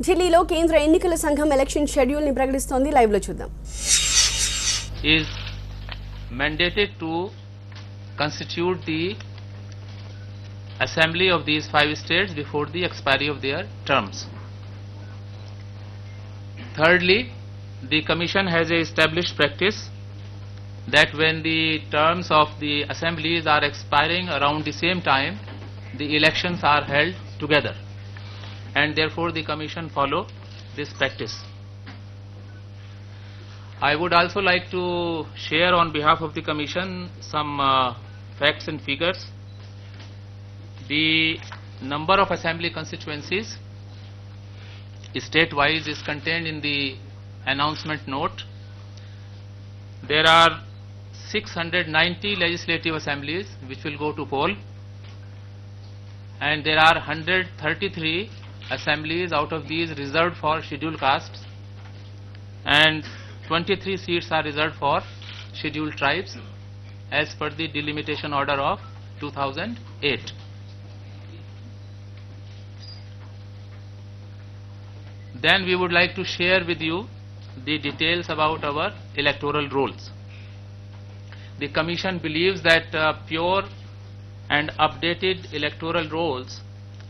ఢిల్లీలో కేంద్ర ఎన్నికల సంఘం ఎలక్షన్ షెడ్యూల్ ని ప్రకటిస్తోంది. లైవ్ లో చూద్దాం. is mandated to constitute the assembly of these 5 states before the expiry of their terms. Thirdly, the commission has a established practice that when the terms of the assemblies are expiring around the same time, the elections are held together, and therefore the commission follow this practice. I would also like to share on behalf of the commission some facts and figures. The number of assembly constituencies state-wise is contained in the announcement note. There are 690 legislative assemblies which will go to poll, and there are 133 assemblies out of these reserved for scheduled castes, and 23 seats are reserved for scheduled tribes as per the delimitation order of 2008. Then we would like to share with you the details about our electoral rolls. The commission believes that pure and updated electoral rolls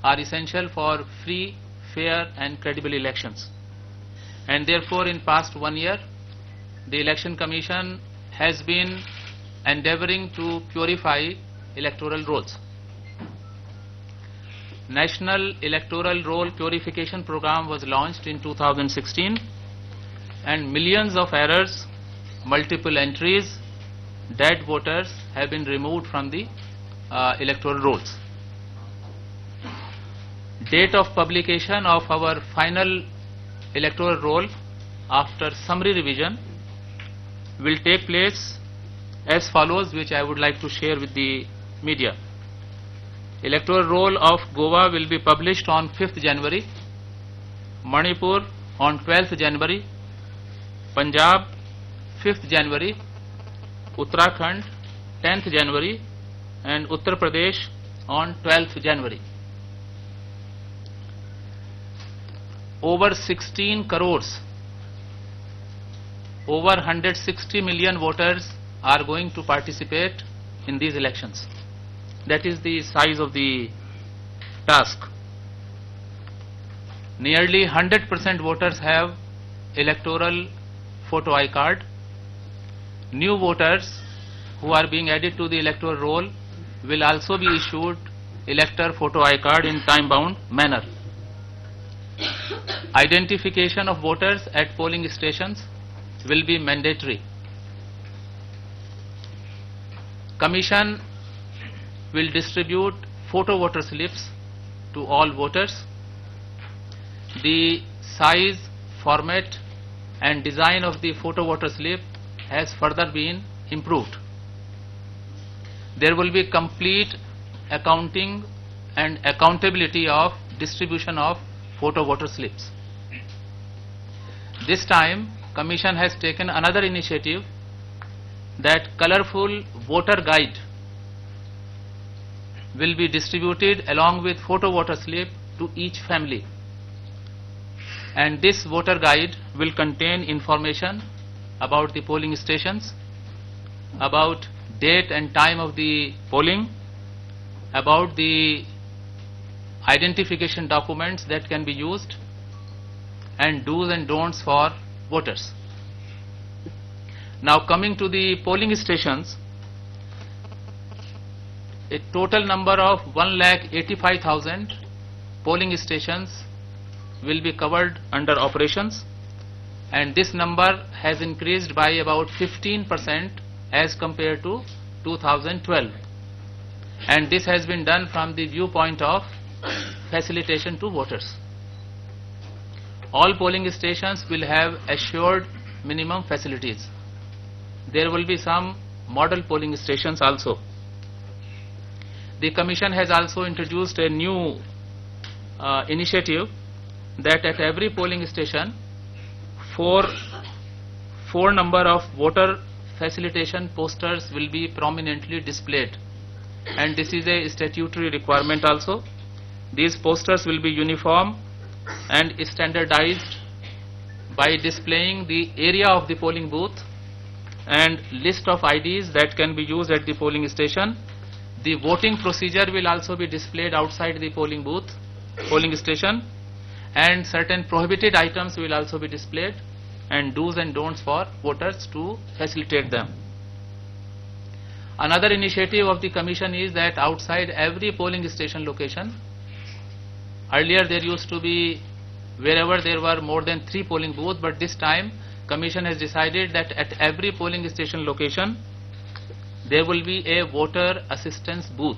are essential for free, fair and credible elections, and therefore in past 1 year the election commission has been endeavoring to purify electoral rolls. National Electoral Roll Purification Program was launched in 2016, and millions of errors, multiple entries, dead voters have been removed from the electoral rolls. Date of publication of our final electoral roll after summary revision will take place as follows, which I would like to share with the media. Electoral roll of Goa will be published on 5th January, Manipur on 12th January, Punjab 5th January, Uttarakhand 10th January, and Uttar Pradesh on 12th January. Over 16 crores, over 160 million voters are going to participate in these elections. That is the size of the task. Nearly 100% voters have electoral photo I card. New voters who are being added to the electoral roll will also be issued elector photo I card in time-bound manner. Identification of voters at polling stations will be mandatory. Commission will distribute photo voter slips to all voters. The size, format and design of the photo voter slip has further been improved. There will be complete accounting and accountability of distribution of photo voter slips. This time Commission has taken another initiative, that colorful voter guide will be distributed along with photo voter slip to each family, and this voter guide will contain information about the polling stations, about date and time of the polling, about the identification documents that can be used, and do's and don'ts for voters. Now coming to the polling stations, a total number of 1,85,000 polling stations will be covered under operations, and this number has increased by about 15% as compared to 2012, and this has been done from the viewpoint of facilitation to voters. All polling stations will have assured minimum facilities. There will be some model polling stations also. The Commission has also introduced a new initiative, that at every polling station four number of voter facilitation posters will be prominently displayed, and this is a statutory requirement also. These posters will be uniform and standardized by displaying the area of the polling booth and list of IDs that can be used at the polling station. The voting procedure will also be displayed outside the polling booth, polling station, and certain prohibited items will also be displayed, and do's and don'ts for voters to facilitate them. Another initiative of the Commission is that outside every polling station location, earlier there used to be wherever there were more than 3 polling booths, but this time Commission has decided that at every polling station location there will be a voter assistance booth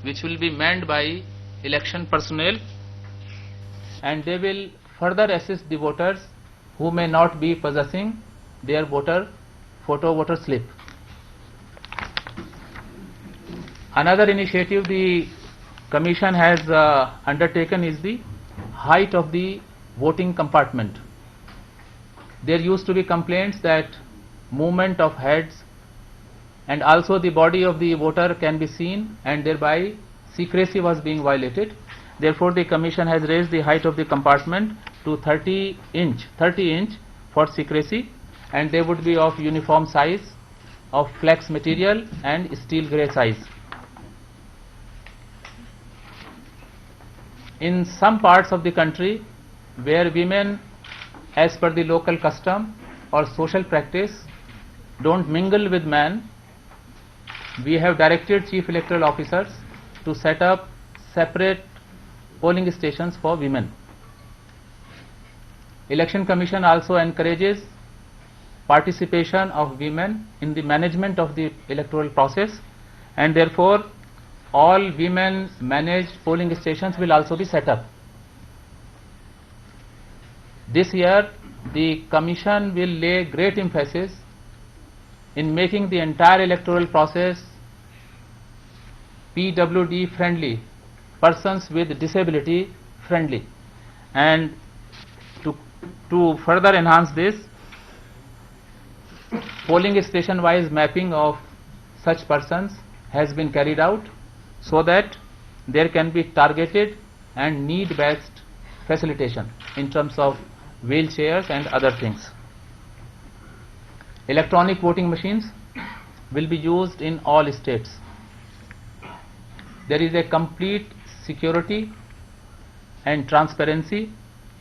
which will be manned by election personnel, and they will further assist the voters who may not be possessing their voter slip. Another initiative the Commission has undertaken is the height of the voting compartment. There used to be complaints that movement of heads and also the body of the voter can be seen, and thereby secrecy was being violated. Therefore, the Commission has raised the height of the compartment to 30 inch for secrecy, and they would be of uniform size, of flex material and steel grey size. In some parts of the country where women, as per the local custom or social practice, don't mingle with men, we have directed Chief Electoral Officers to set up separate polling stations for women. Election Commission also encourages participation of women in the management of the electoral process, and therefore all women managed polling stations will also be set up. This year the Commission will lay great emphasis in making the entire electoral process PWD friendly, persons with disability friendly, and to further enhance this, polling station wise mapping of such persons has been carried out so that there can be targeted and need based facilitation in terms of wheelchairs and other things. Electronic voting machines will be used in all states. There is a complete security and transparency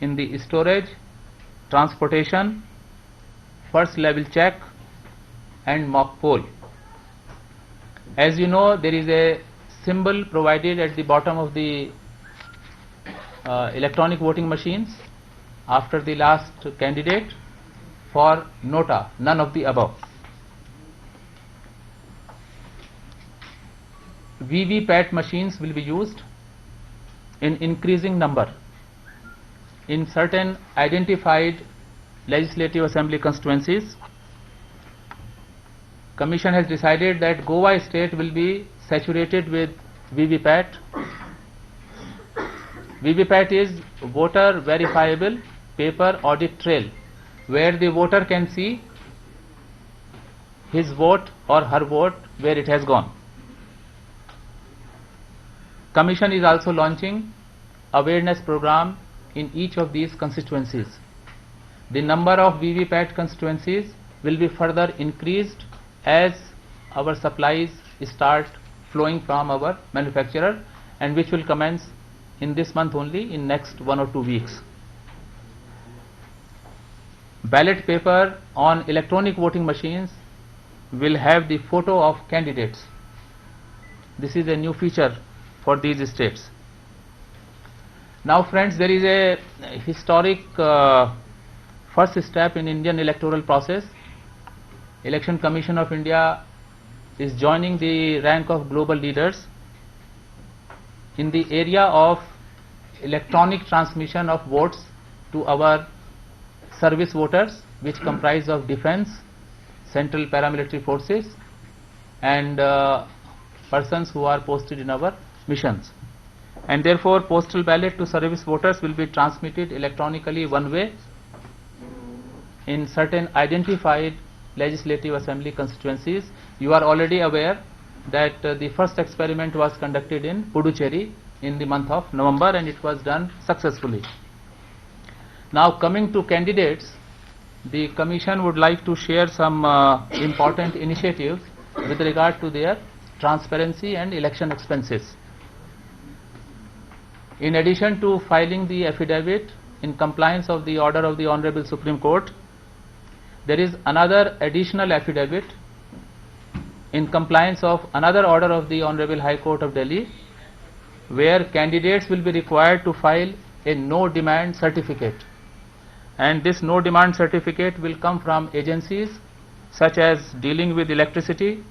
in the storage, transportation, first level check and mock poll. As you know, there is a symbol provided at the bottom of the electronic voting machines after the last candidate for nota, none of the above. VVPAT machines will be used in increasing number in certain identified legislative assembly constituencies. Commission has decided that Goa state will be saturated with VVPAT. VVPAT is voter verifiable paper audit trail, where the voter can see his vote or her vote where it has gone. Commission is also launching awareness program in each of these constituencies. The number of VVPAT constituencies will be further increased as our supplies start flowing from our manufacturer, and which will commence in this month only, in next 1 or 2 weeks. Ballot paper on electronic voting machines will have the photo of candidates. This is a new feature for these states. Now friends, there is a historic first step in Indian electoral process. Election Commission of India is joining the rank of global leaders in the area of electronic transmission of votes to our service voters, which comprise of defense, central paramilitary forces and persons who are posted in our missions. And therefore postal ballot to service voters will be transmitted electronically one way in certain identified legislative assembly constituencies. You are already aware that the first experiment was conducted in Puducherry in the month of November, and it was done successfully. Now coming to candidates, the Commission would like to share some important initiatives with regard to their transparency and election expenses. In addition to filing the affidavit in compliance of the order of the Honorable Supreme Court, there is another additional affidavit in compliance of another order of the Honorable High Court of Delhi, where candidates will be required to file a no demand certificate, and this no demand certificate will come from agencies such as dealing with electricity,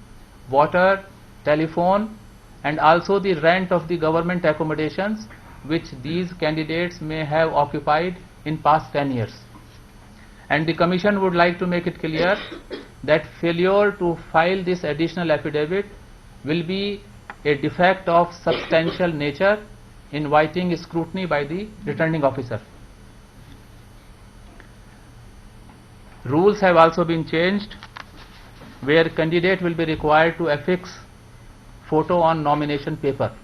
water, telephone, and also the rent of the government accommodations which these candidates may have occupied in past 10 years. And the Commission would like to make it clear that failure to file this additional affidavit will be a defect of substantial nature, inviting scrutiny by the returning officer. Rules have also been changed, where candidate will be required to affix photo on nomination paper.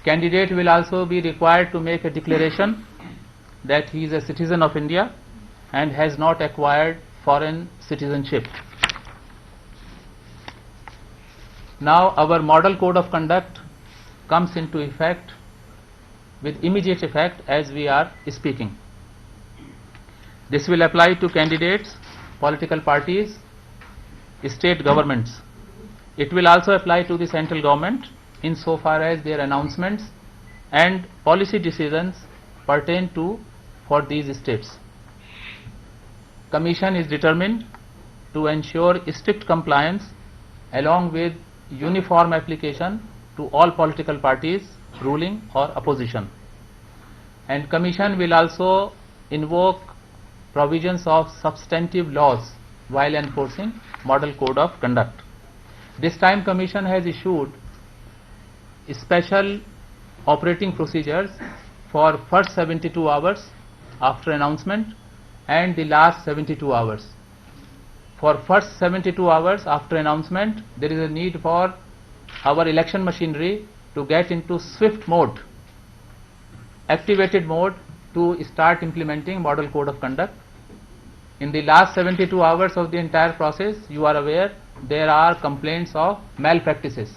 Candidate will also be required to make a declaration that he is a citizen of India and has not acquired foreign citizenship. Now our model code of conduct comes into effect with immediate effect as we are speaking. This will apply to candidates, political parties, state governments. It will also apply to the central government insofar as their announcements and policy decisions pertain to for these states. Commission is determined to ensure strict compliance along with uniform application to all political parties, ruling or opposition. And Commission will also invoke provisions of substantive laws while enforcing model code of conduct. This time Commission has issued special operating procedures for first 72 hours after announcement and the last 72 hours. For first 72 hours after announcement, there is a need for our election machinery to get into swift mode, activated mode, to start implementing model code of conduct. In the last 72 hours of the entire process, you are aware there are complaints of malpractices,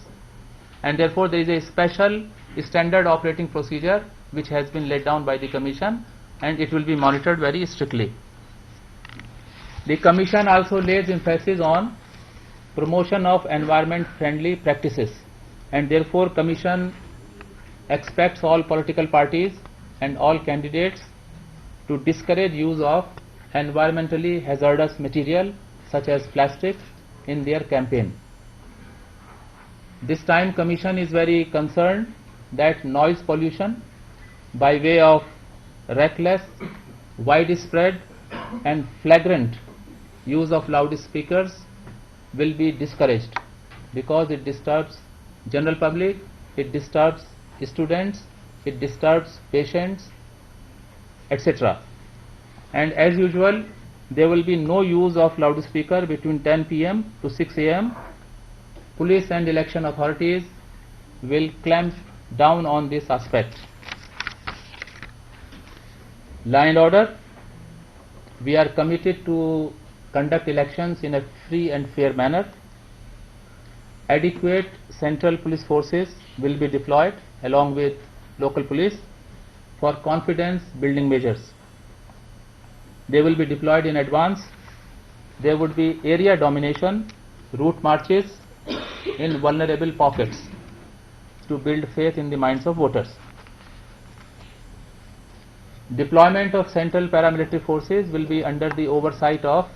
and therefore there is a special standard operating procedure which has been laid down by the Commission, and it will be monitored very strictly. The Commission also lays emphasis on promotion of environment friendly practices, and therefore Commission expects all political parties and all candidates to discourage use of environmentally hazardous material such as plastic in their campaign. This time Commission is very concerned that noise pollution by way of reckless, widespread and flagrant use of loudspeakers will be discouraged, because it disturbs general public, it disturbs students, it disturbs patients, etc. And as usual, there will be no use of loudspeaker between 10 p.m. to 6 a.m. Police and election authorities will clamp down on this aspect. Law and order. We are committed to conduct elections in a free and fair manner. Adequate central police forces will be deployed along with local police for confidence building measures. They will be deployed in advance. There would be area domination, route marches in vulnerable pockets to build faith in the minds of voters. Deployment of central paramilitary forces will be under the oversight of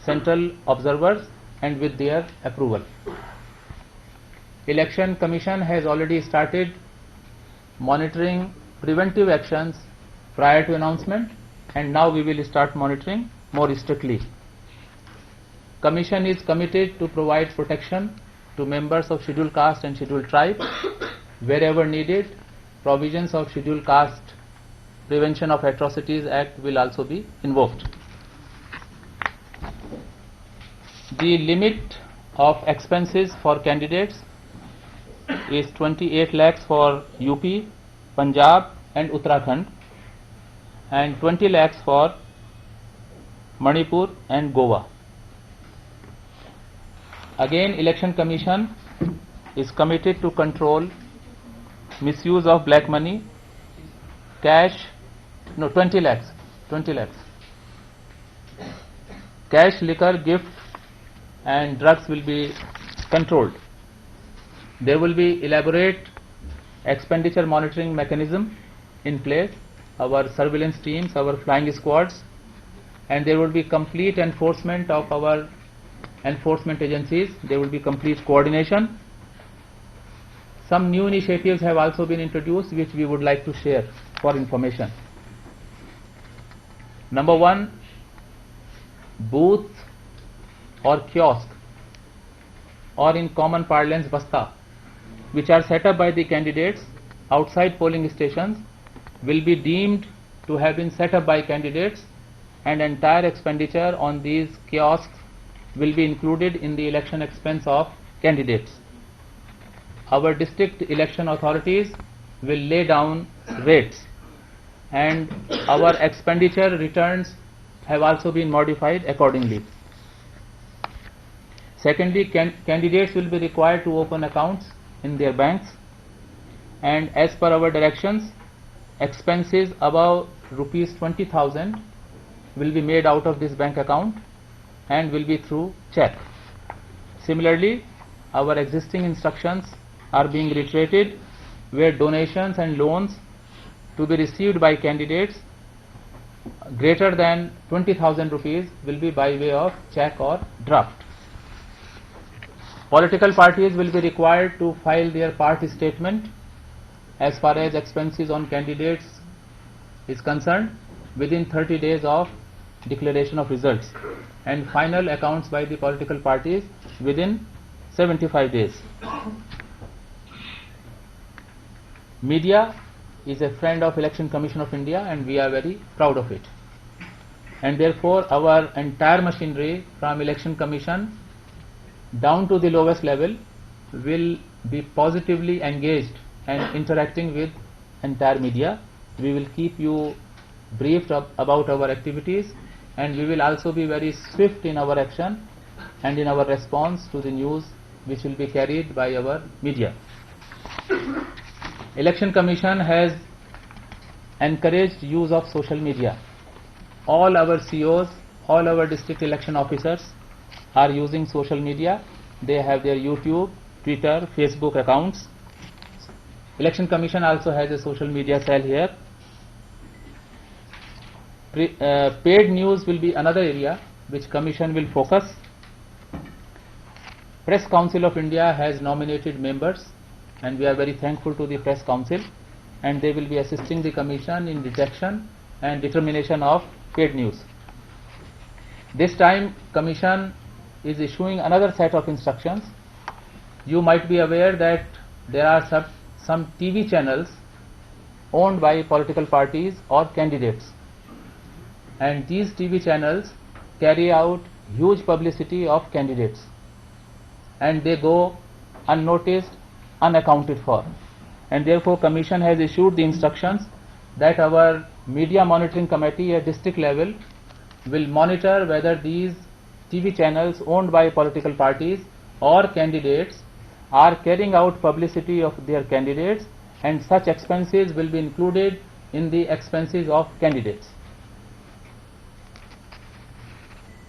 central observers and with their approval. Election Commission has already started monitoring preventive actions prior to announcement, and now we will start monitoring more strictly. Commission is committed to provide protection to members of scheduled caste and scheduled tribe. Wherever needed, provisions of Scheduled Caste Prevention of Atrocities Act will also be invoked. The limit of expenses for candidates is 28 lakhs for UP, Punjab and Uttarakhand, and 20 lakhs for Manipur and Goa. Again, Election Commission is committed to control misuse of black money, cash, no 20 lakhs, cash, liquor, gift and drugs will be controlled. There will be elaborate expenditure monitoring mechanism in place, our surveillance teams, our flying squads, and there will be complete enforcement of our enforcement agencies. There will be complete coordination. Some new initiatives have also been introduced which we would like to share for information. Number one, booth or kiosk, or in common parlance basta, which are set up by the candidates outside polling stations will be deemed to have been set up by candidates, and entire expenditure on these kiosks will be included in the election expense of candidates. Our district election authorities will lay down rates, and our expenditure returns have also been modified accordingly. Secondly, candidates will be required to open accounts in their banks, and as per our directions, expenses above rupees 20,000 will be made out of this bank account and will be through check. Similarly, our existing instructions are being reiterated, where donations and loans to be received by candidates greater than 20,000 rupees will be by way of check or draft. Political parties will be required to file their party statement as far as expenses on candidates is concerned within 30 days of declaration of results, and final accounts by the political parties within 75 days. Media is a friend of Election Commission of India, and we are very proud of it, and therefore our entire machinery from Election Commission down to the lowest level will be positively engaged and interacting with entire media. We will keep you briefed about our activities, and we will also be very swift in our action and in our response to the news which will be carried by our media. Election Commission has encouraged use of social media. All our COs, all our district election officers are using social media. They have their YouTube, Twitter, Facebook accounts. Election Commission also has a social media cell here. Paid news will be another area which Commission will focus. Press Council of India has nominated members, and we are very thankful to the Press Council, and they will be assisting the Commission in detection and determination of paid news. This time Commission is issuing another set of instructions. You might be aware that there are some TV channels owned by political parties or candidates, and these TV channels carry out huge publicity of candidates, and they go unnoticed, unaccounted for, and therefore Commission has issued the instructions that our media monitoring committee at district level will monitor whether these TV channels owned by political parties or candidates are carrying out publicity of their candidates, and such expenses will be included in the expenses of candidates.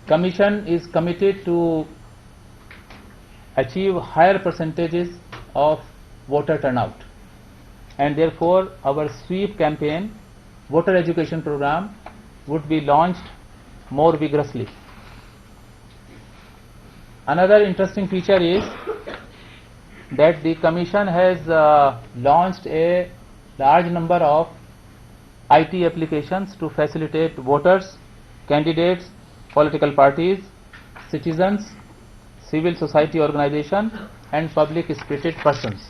Commission is committed to achieve higher percentages of voter turnout, and therefore our sweep campaign, voter education program, would be launched more vigorously. Another interesting feature is that the Commission has launched a large number of IT applications to facilitate voters, candidates, political parties, citizens, civil society organizations and public spirited persons.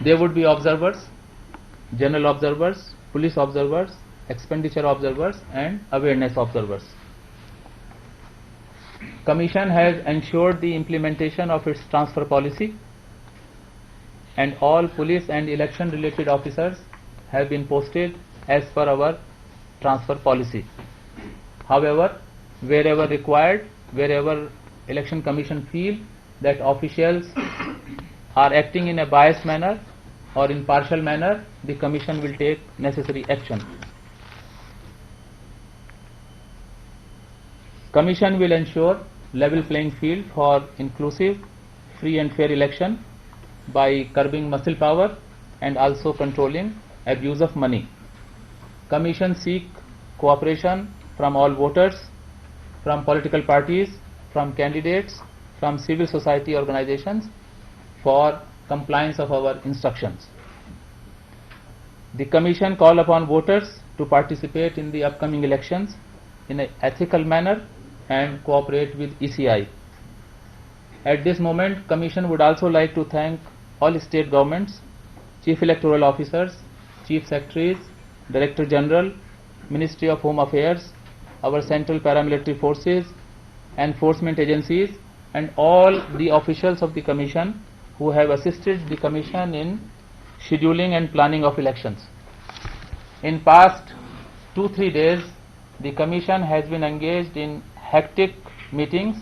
There would be observers, general observers, police observers, expenditure observers and awareness observers. Commission has ensured the implementation of its transfer policy, and all police and election related officers have been posted as per our transfer policy. However, wherever required, wherever Election Commission feel that officials are acting in a biased manner or in partial manner, the Commission will take necessary action. Commission will ensure level playing field for inclusive, free and fair election by curbing muscle power and also controlling abuse of money. Commission seek cooperation from all voters, from political parties, from candidates, from civil society organizations for compliance of our instructions. The Commission call upon voters to participate in the upcoming elections in an ethical manner and cooperate with ECI. At this moment, Commission would also like to thank all state governments, Chief Electoral Officers, Chief Secretaries, Director General, Ministry of Home Affairs, our Central Paramilitary Forces, enforcement agencies and all the officials of the Commission who have assisted the Commission in scheduling and planning of elections. In past 2-3 days, the Commission has been engaged in hectic meetings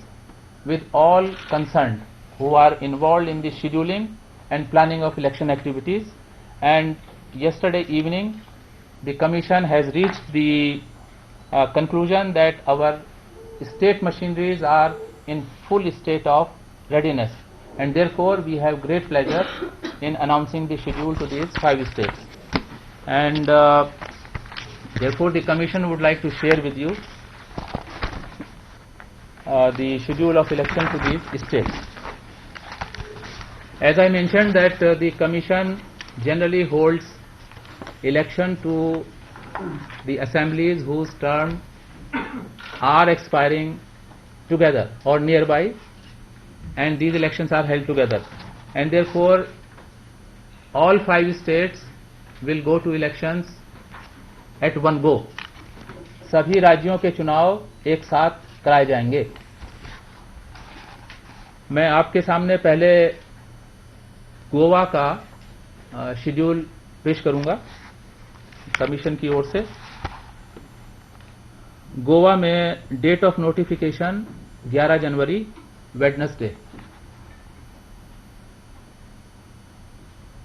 with all concerned who are involved in the scheduling and planning of election activities, and yesterday evening the Commission has reached the conclusion that our state machineries are in full state of readiness, and therefore we have great pleasure in announcing the schedule to these 5 states, and therefore the Commission would like to share with you the schedule of election to these states. As I mentioned that the Commission generally holds election to the assemblies whose term are expiring together or nearby, and these elections are held together, and therefore all 5 states will go to elections at one go. सभी राज्यों के चुनाव एक साथ कराए जाएंगे. मैं आपके सामने पहले गोवा का शेड्यूल पेश करूंगा कमीशन की ओर से. गोवा में date of notification 11 January Wednesday.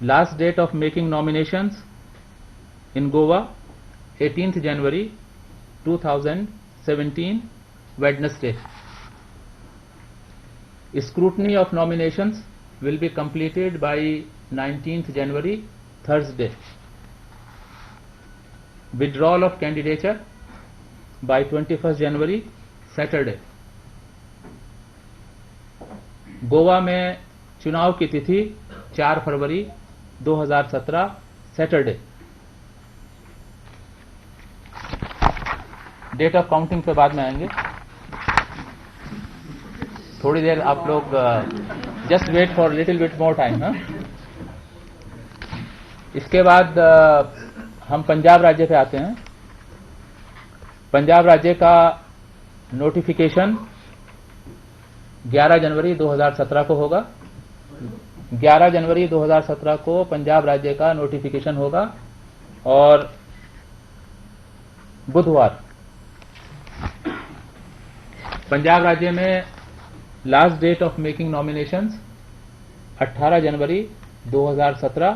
Last date of making nominations in Goa 18th January 2017 Wednesday. Scrutiny of nominations will be completed by 19th January Thursday. Withdrawal of candidature by 21st January Saturday. Goa में चुनाव की तिथि 4 फरवरी 2017 Saturday. Date of counting पे बाद में आएंगे. थोड़ी देर आप लोग just wait for little bit more time. इसके बाद हम पंजाब राज्य पे आते हैं. पंजाब राज्य का नोटिफिकेशन 11 जनवरी 2017 को होगा. 11 जनवरी 2017 को पंजाब राज्य का नोटिफिकेशन होगा और बुधवार पंजाब राज्य में last date of making nominations 18 January 2017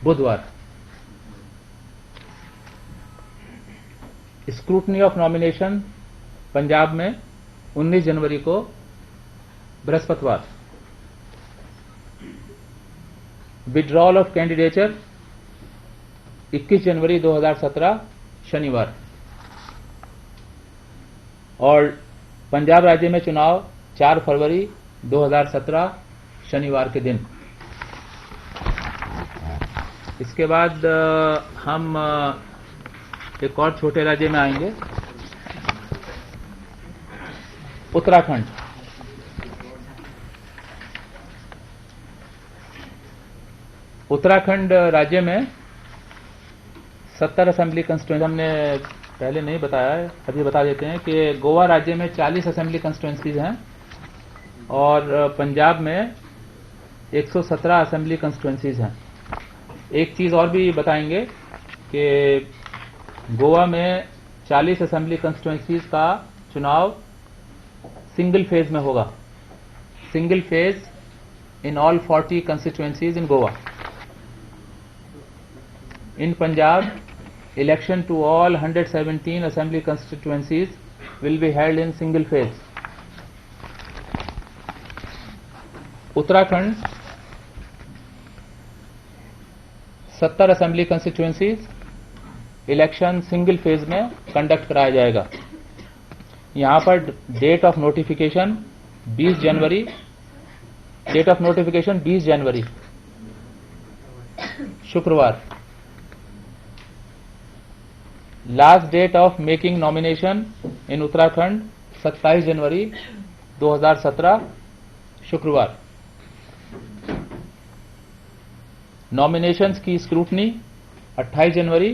बुधवार. स्क्रूटनी ऑफ नॉमिनेशन पंजाब में 19 जनवरी को बृहस्पतिवार. विड्रॉल ऑफ कैंडिडेचर 21 जनवरी 2017 शनिवार. और पंजाब राज्य में चुनाव 4 फरवरी 2017 शनिवार के दिन. इसके बाद हम एक और छोटे राज्य में आएंगे, उत्तराखंड. उत्तराखंड राज्य में 70 असेंबली कंस्टिट्यूएंसी हमने पहले नहीं बताया है, अभी बता देते हैं कि गोवा राज्य में 40 असेंबली कंस्टिट्यूएंसीज हैं और पंजाब में 117 असेंबली कंस्टिट्यूएंसीज हैं. एक चीज़ और भी बताएंगे कि गोवा में 40 असेंबली कंस्टिट्यूएंसीज का चुनाव सिंगल फेज में होगा, single phase in all 40 constituencies in Goa. In Punjab, election to all 117 assembly constituencies will be held in single phase. Uttarakhand, 70 assembly constituencies, election single phase में conduct कराया जाएगा. यहाँ पर डेट ऑफ नोटिफिकेशन 20 जनवरी, date of notification 20 जनवरी शुक्रवार. Last date of making nomination in Uttarakhand 27 जनवरी 2017 शुक्रवार. नॉमिनेशंस की स्क्रूटनी 28 जनवरी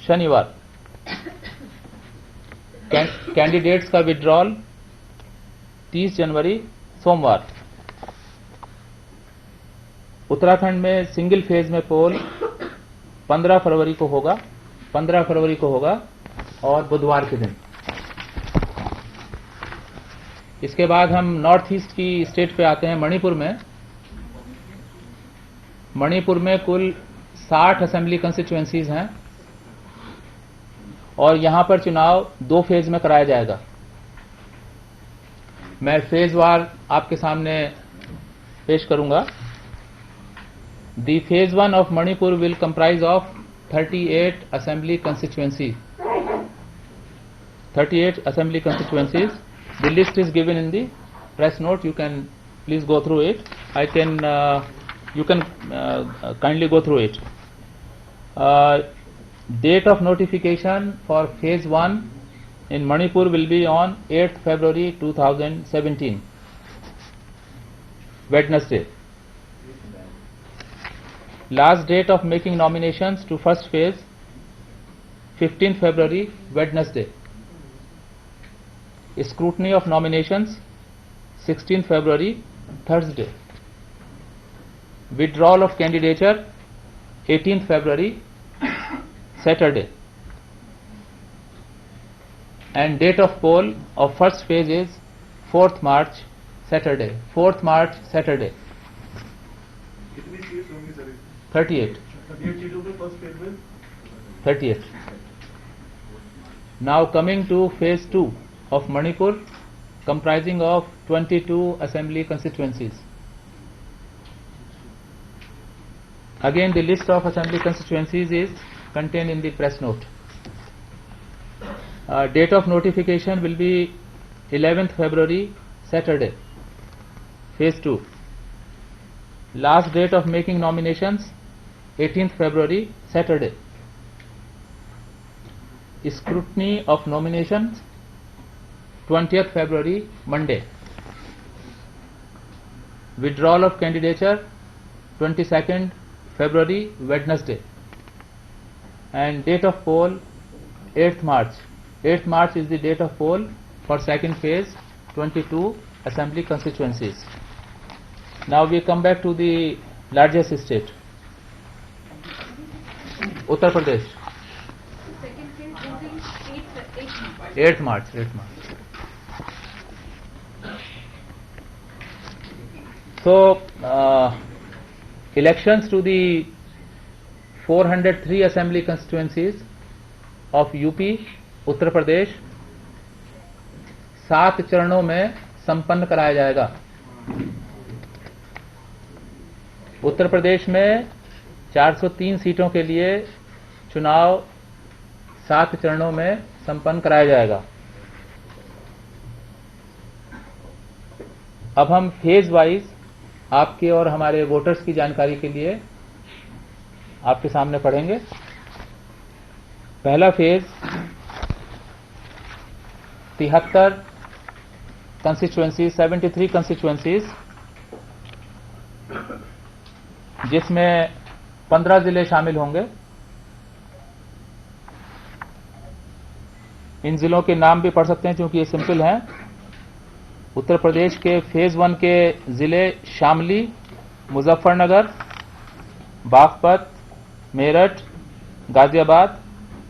शनिवार. कैंडिडेट्स का विड्रॉल 30 जनवरी सोमवार. उत्तराखंड में सिंगल फेज में पोल 15 फरवरी को होगा, 15 फरवरी को होगा और बुधवार के दिन. इसके बाद हम नॉर्थ ईस्ट की स्टेट पे आते हैं. मणिपुर में कुल 60 असेंबली कंस्टिट्यूएंसीज हैं और यहां पर चुनाव 2 फेज में कराया जाएगा. मैं फेज वार आपके सामने पेश करूंगा. The phase 1 of Manipur will comprise of 38 assembly constituencies. 38 assembly constituencies. The list is given in the press note. You can please go through it. You can kindly go through it. Date of notification for phase 1 in Manipur will be on 8th February 2017, Wednesday. Last date of making nominations to first phase 15th February Wednesday. Scrutiny of nominations 16th February Thursday. Withdrawal of candidature 18th February Saturday. And date of poll of first phase is 4th March Saturday. 4th March Saturday. 38. 38. Now coming to phase 2 of Manipur, comprising of 22 assembly constituencies. Again, the list of assembly constituencies is contained in the press note. Date of notification will be 11th February Saturday, phase 2. Last date of making nominations 18th February Saturday. Scrutiny of nominations 20th February Monday. Withdrawal of candidature 22nd February Wednesday. And date of poll 8th March. 8th March is the date of poll for second phase 22 assembly constituencies. Now we come back to the largest state, Uttar Pradesh. Second phase voting 8th March. So elections to the 403 assembly constituencies of UP, Uttar Pradesh 7 चरणों में संपन्न कराया जाएगा. उत्तर प्रदेश में 403 सीटों के लिए चुनाव 7 चरणों में संपन्न कराया जाएगा. अब हम फेज वाइज आपके और हमारे वोटर्स की जानकारी के लिए आपके सामने पढ़ेंगे. पहला फेज 73 कंस्टिट्यूएंसीज, 73 कंस्टिट्यूएंसीज, जिसमें 15 जिले शामिल होंगे. इन जिलों के नाम भी पढ़ सकते हैं क्योंकि ये सिंपल हैं. उत्तर प्रदेश के फेज 1 के जिले शामली, मुजफ्फरनगर, बागपत, मेरठ, गाजियाबाद,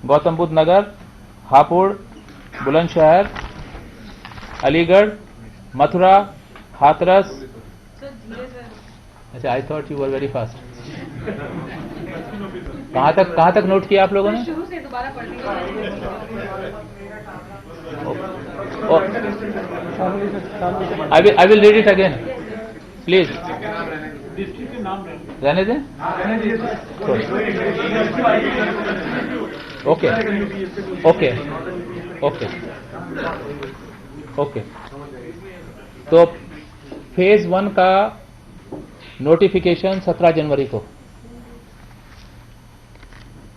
गौतम बुद्ध नगर, हापुड़, बुलंदशहर, अलीगढ़, मथुरा, हाथरस। अच्छा, I thought you were very fast. कहाँ तक नोट किया आप लोगों ने? शुरू से दोबारा पढ़ लीजिए। I will read it again, please. रहने दें? Okay okay okay okay. तो फेज 1 का नोटिफिकेशन 17 जनवरी को,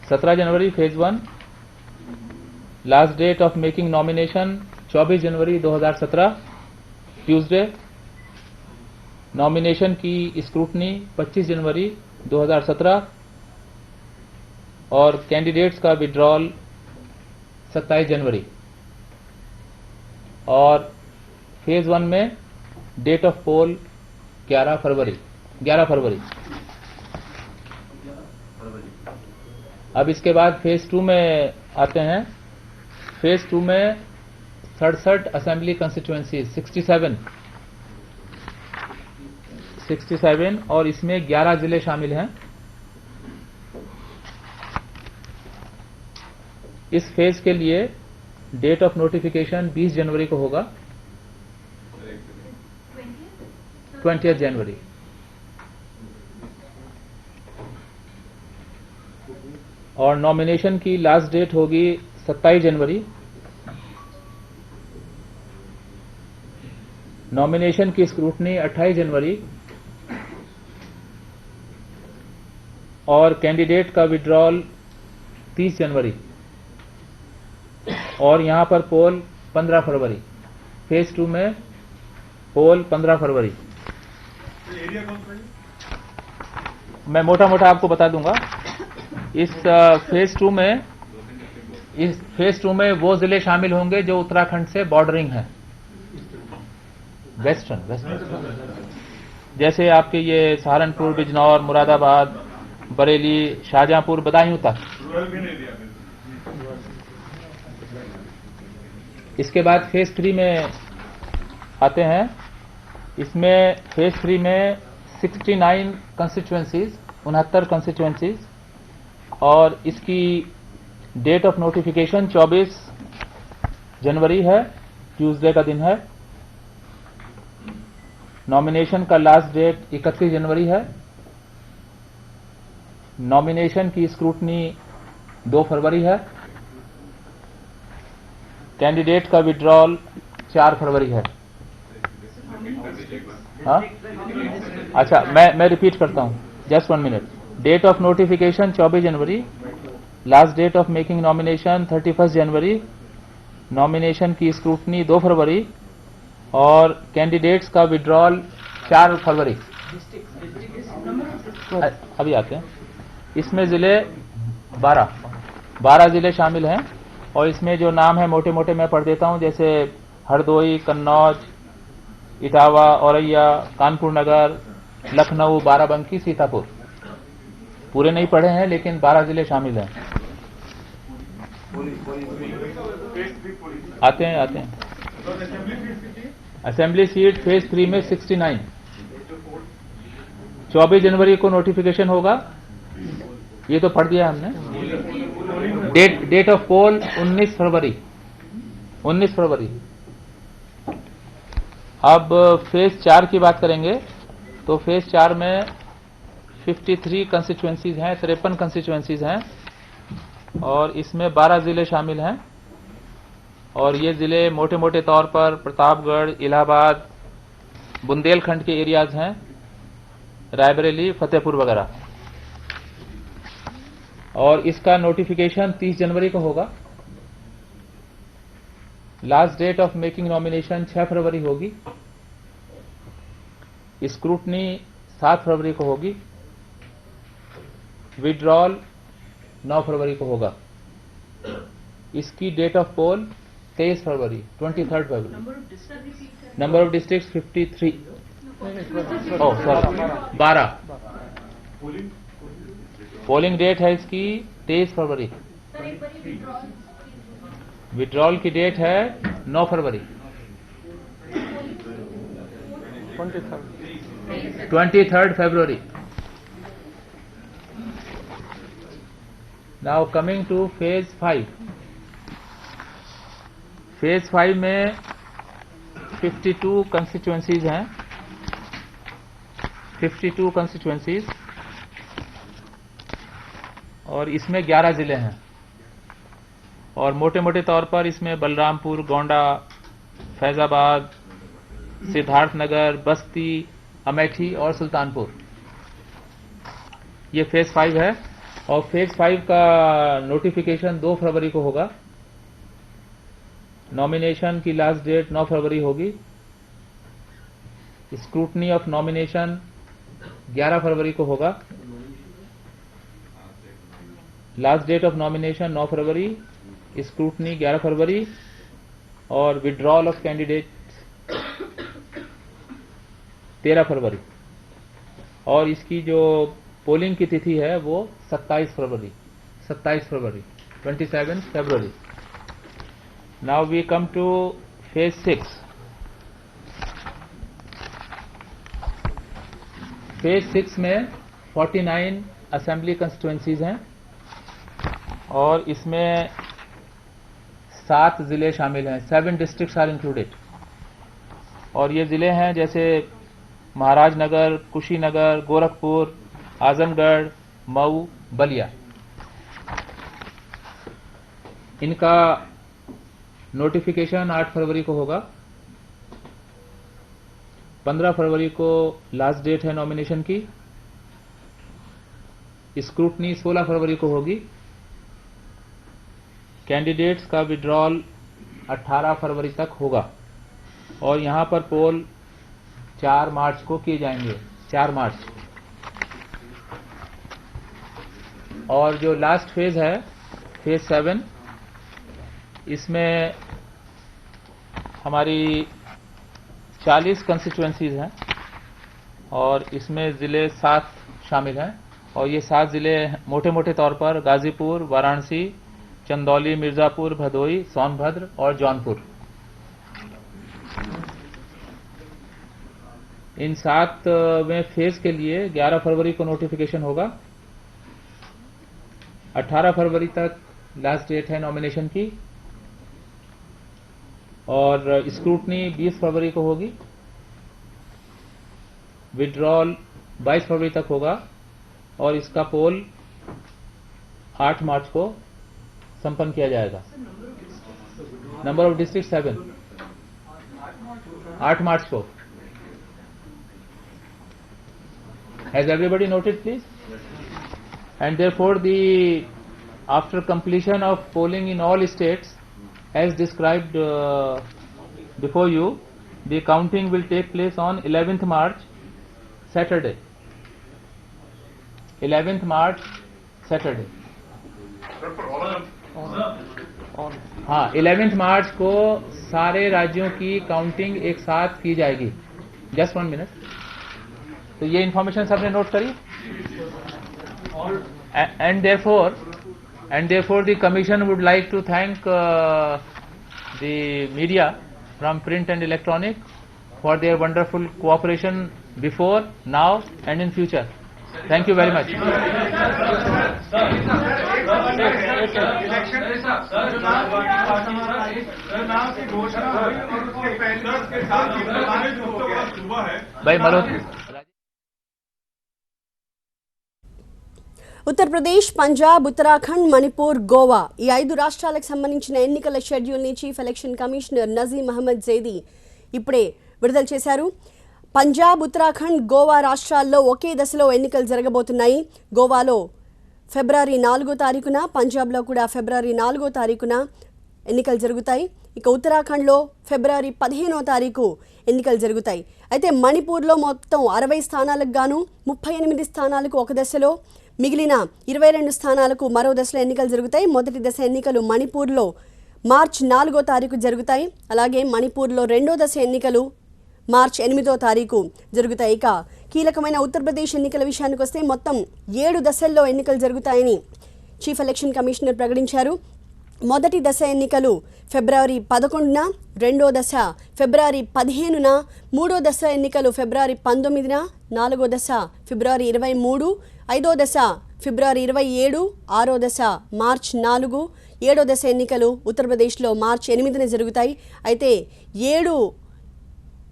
17 जनवरी phase 1। Last date of making nomination 24 जनवरी 2017 ट्यूसडे। नॉमिनेशन की स्क्रूटनी 25 जनवरी 2017 और कैंडिडेट्स का विड्रॉल 27 जनवरी। और फेज 1 में डेट ऑफ पोल 11 फरवरी। अब इसके बाद फेज 2 में आते हैं। फेज 2 में 67 असेंबली कंस्टिट्यूएंसीज, 67 और इसमें 11 जिले शामिल हैं। इस फेज के लिए डेट ऑफ नोटिफिकेशन 20 जनवरी को होगा, 20 जनवरी। और नॉमिनेशन की लास्ट डेट होगी 27 जनवरी। नॉमिनेशन की स्क्रूटनी 28 जनवरी और कैंडिडेट का विड्रॉल 30 जनवरी और यहां पर पोल 15 फरवरी। फेज 2 में पोल 15 फरवरी। मैं मोटा मोटा आपको बता दूंगा। इस फेज 2 में वो जिले शामिल होंगे जो उत्तराखंड से बॉर्डरिंग हैं, वेस्टर्न, जैसे आपके ये सहारनपुर, बिजनौर, मुरादाबाद, बरेली, शाहजहांपुर, बदायूं तक। इसके बाद फेज 3 में आते हैं। इसमें फेज 3 में 69 कंस्टिट्यूएंसीज, 69 कंस्टिट्यूएंसीज और इसकी डेट ऑफ नोटिफिकेशन 24 जनवरी है, ट्यूसडे का दिन है। नॉमिनेशन का लास्ट डेट 31 जनवरी है। नॉमिनेशन की स्क्रूटनी 2 फरवरी है। कैंडिडेट का विड्रॉल 4 फरवरी है। हाँ, अच्छा, मैं रिपीट करता हूं, just 1 minute. Date of notification 24 January, last date of making nomination 31 January, nomination की स्क्रूटनी 2 फरवरी और कैंडिडेट्स का विड्रॉल 4 फरवरी। अभी आते हैं। इसमें जिले 12 जिले शामिल हैं और इसमें जो नाम है मोटे मोटे मैं पढ़ देता हूं, जैसे हरदोई, कन्नौज, इटावा, औरैया, कानपुर नगर, लखनऊ, बाराबंकी, सीतापुर। पूरे नहीं पढ़े हैं लेकिन 12 जिले शामिल हैं। आते हैं। असेंबली सीट फेज 3 में 69। 24 जनवरी को नोटिफिकेशन होगा, ये तो पढ़ दिया हमने। डेट ऑफ पोल 19 फरवरी। अब फेज 4 की बात करेंगे तो फेज 4 में 53 कंस्टिट्यूएंसीज हैं, 53 कंस्टिट्यूएंसीज हैं और इसमें 12 जिले शामिल हैं और ये जिले मोटे मोटे तौर पर प्रतापगढ़, इलाहाबाद, बुंदेलखंड के एरियाज हैं, रायबरेली, फतेहपुर वगैरह। और इसका नोटिफिकेशन 30 जनवरी को होगा। Last date of making nomination 6 फरवरी होगी। स्क्रूटनी 7 फरवरी को होगी। विड्रॉल 9 फरवरी को होगा। इसकी date of poll 23 February, 23 February. Number of district 53। Oh sorry, 12। Polling date है इसकी 23 फरवरी। विड्रॉल की डेट है 9 फरवरी। 23rd February. Now coming to phase 5. phase 5 में 52 constituencies हैं, 52 constituencies, और इसमें 11 जिले हैं। और मोटे मोटे तौर पर इसमें बलरामपुर, गोंडा, फैजाबाद, सिद्धार्थनगर, बस्ती, अमेठी और सुल्तानपुर, ये फेज 5 है। और फेज 5 का नोटिफिकेशन 2 फरवरी को होगा। नॉमिनेशन की लास्ट डेट 9 फरवरी होगी। स्क्रूटनी ऑफ नॉमिनेशन 11 फरवरी को होगा। Last date of nomination 9 February, scrutiny 11 February, और विड्रॉल ऑफ कैंडिडेट 13 फरवरी। और इसकी जो पोलिंग की तिथि है वो 27 फरवरी 27 फरवरी। Now we come to phase 6। Phase 6 में 49 असेंबली कंस्टिट्यूएंसीज हैं और इसमें 7 जिले शामिल हैं। 7 डिस्ट्रिक्ट्स आर इंक्लूडेड। और ये जिले हैं जैसे महाराजनगर, कुशीनगर, गोरखपुर, आजमगढ़, मऊ, बलिया। इनका नोटिफिकेशन 8 फरवरी को होगा। 15 फरवरी को लास्ट डेट है नॉमिनेशन की। स्क्रूटनी 16 फरवरी को होगी। कैंडिडेट्स का विड्रॉल 18 फरवरी तक होगा। और यहां पर पोल 4 मार्च को किए जाएंगे, 4 मार्च। और जो लास्ट फेज है, फेज 7, इसमें हमारी 40 कंस्टिट्यूएंसीज हैं और इसमें ज़िले 7 शामिल हैं। और ये 7 ज़िले मोटे मोटे तौर पर गाजीपुर, वाराणसी, चंदौली, मिर्जापुर, भदोई, सोनभद्र और जौनपुर। इन 7वें फेज के लिए 11 फरवरी को नोटिफिकेशन होगा। 18 फरवरी तक लास्ट डेट है नॉमिनेशन की। और स्क्रूटनी 20 फरवरी को होगी। विड्रॉल 22 फरवरी तक होगा और इसका पोल 8 मार्च को संपन्न किया जाएगा। नंबर ऑफ डिस्ट्रिक्ट 7, 8 मार्च को। Has everybody noted, please? And therefore, after completion of polling in all states, as described before you, the counting will take place on 11th March, Saturday. 11th March, Saturday. हाँ, 11th मार्च को सारे राज्यों की counting एक साथ की जाएगी। Just 1 minute. तो ये इंफॉर्मेशन सबने नोट करी। And therefore the commission would like to thank the media from print and electronic for their wonderful cooperation before, now and in future. Thank you very much. भाई मल्होत्रा, ఉత్తరప్రదేశ్, పంజాబ్, ఉత్తరాఖండ్, మణిపూర్, గోవా ఈ 5 రాష్ట్రాలకు సంబంధించిన ఎన్నికల షెడ్యూల్ని chief election commissioner Nasim Ahmed Zaidi ఇప్పుడే విడుదల చేశారు. పంజాబ్, ఉత్తరాఖండ్, గోవా రాష్ట్రాల్లో ఒకే దశలో ఎన్నికలు జరగబోతున్నాయి. గోవాలో ఫిబ్రవరి 4వ తారీఖున, పంజాబ్లో కూడా ఫిబ్రవరి 4వ తారీఖున ఎన్నికలు జరుగుతాయి. ఇక ఉత్తరాఖండ్లో ఫిబ్రవరి 15వ తారీఖు ఎన్నికలు జరుగుతాయి. అయితే మణిపూర్లో మొత్తం 60 స్థానాలకు గాను 38 స్థానాలకు ఒక దశలో, మిగిలిన 22 స్థానాలకు మరో దశలో ఎన్నికలు జరుగుతాయి. మొదటి దశ ఎన్నికలు మణిపూర్లో మార్చి 4వ తారీఖు జరుగుతాయి. అలాగే మణిపూర్లో రెండో దశ ఎన్నికలు మార్చి 8వ తారీఖు జరుగుతాయి. ఇక కీలకమైన ఉత్తరప్రదేశ్ ఎన్నికల విషయానికి వస్తే మొత్తం 7 దశల్లో ఎన్నికలు జరుగుతాయని చీఫ్ ఎలక్షన్ కమిషనర్ ప్రకటించారు. మొదటి దశ ఎన్నికలు ఫిబ్రవరి 11న, రెండో దశ ఫిబ్రవరి 15న, మూడో దశ ఎన్నికలు ఫిబ్రవరి 19న, నాలుగో దశ ఫిబ్రవరి 23, ఐదో దశ ఫిబ్రవరి 27, ఆరో దశ మార్చ్ 4, ఏడో దశ ఎన్నికలు ఉత్తరప్రదేశ్లో మార్చ్ 8న జరుగుతాయి. అయితే 7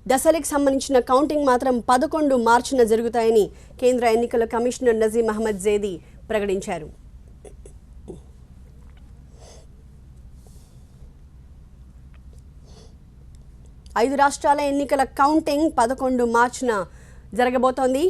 దశలకు సంబంధించిన కౌంటింగ్ మాత్రం 11 మార్చిన జరుగుతాయని కేంద్ర ఎన్నికల కమిషనర్ నజీమ్ అహ్మద్ జైదీ ప్రకటించారు. ఐదు రాష్ట్రాల ఎన్నికల కౌంటింగ్ 11 మార్చిన జరగబోతోంది.